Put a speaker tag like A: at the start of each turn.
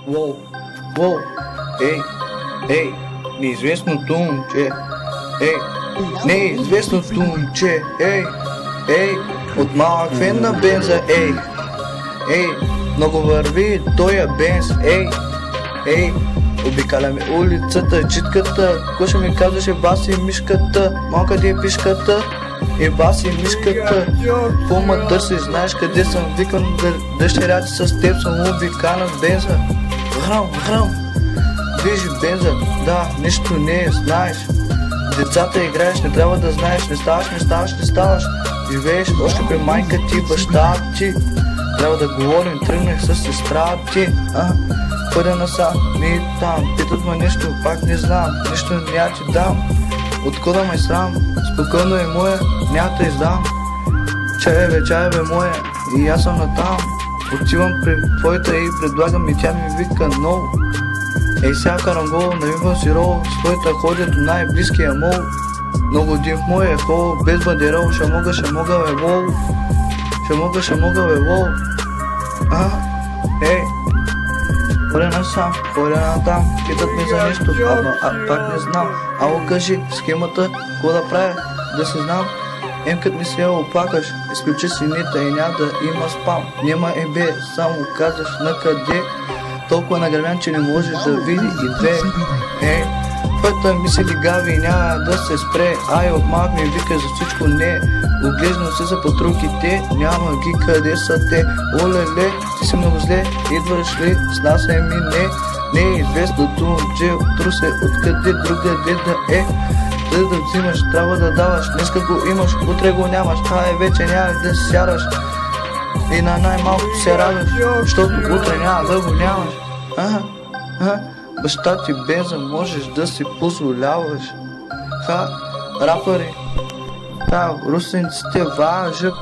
A: Воу, воу, ей, неизвестното момче, неизвестното момче, от малък фен на бенза, много върви тоя бенз, обикаляме улицата, читката, коша ми казваше баси мишката, малка ти е пишката, баси мишката, какво ма търсиш, знаеш къде съм, викам дъщеря ти с теб съм обикана бенза, грам, движи бенза, да, нищо не знаеш, децата играеш, не трябва да знаеш, не ставаш, живееш още при майка ти, баща ти, трябва да говорим, тръгнах с сестра ти, пъдя насам и там, питат ме нещо, пак не знам, нищо няма ти дам, откуда ме срам, спокойно е моя, няма да издам, чай бе моя, и аз съм натам, отивам при твоята и предлагам и тя ми вика no. Сега карангол, навивам си рол, с твоята ходя до най-близкия мол, много дим в моя хол, без бандерол, ще мога бе вол, ходя насам, ходя натам, питат ми за нещо, пак не знам, ало кажи, схемата, какво да правя, да си знам, като ми се оплакаш, изключи си нита и няма да има спам, няма само казваш на къде, толкова нагревян, че не можеш да види и две, пътя ми се лигави и няма да се спре, от малък ми вика за всичко не, оглеждам се за патрулките, няма ги къде са те, олеле, ти си много зле, идваш ли с нас не е известното момче, трусе откъде другаде да е, да взимаш, трябва да даваш, днеска го имаш, утре го нямаш, вече няма да се сядаш и на най-малкото се радваш, защото утре няма да го нямаш. Баща ти бенза можеш да си позволяваш. Рапъри, русенците важат.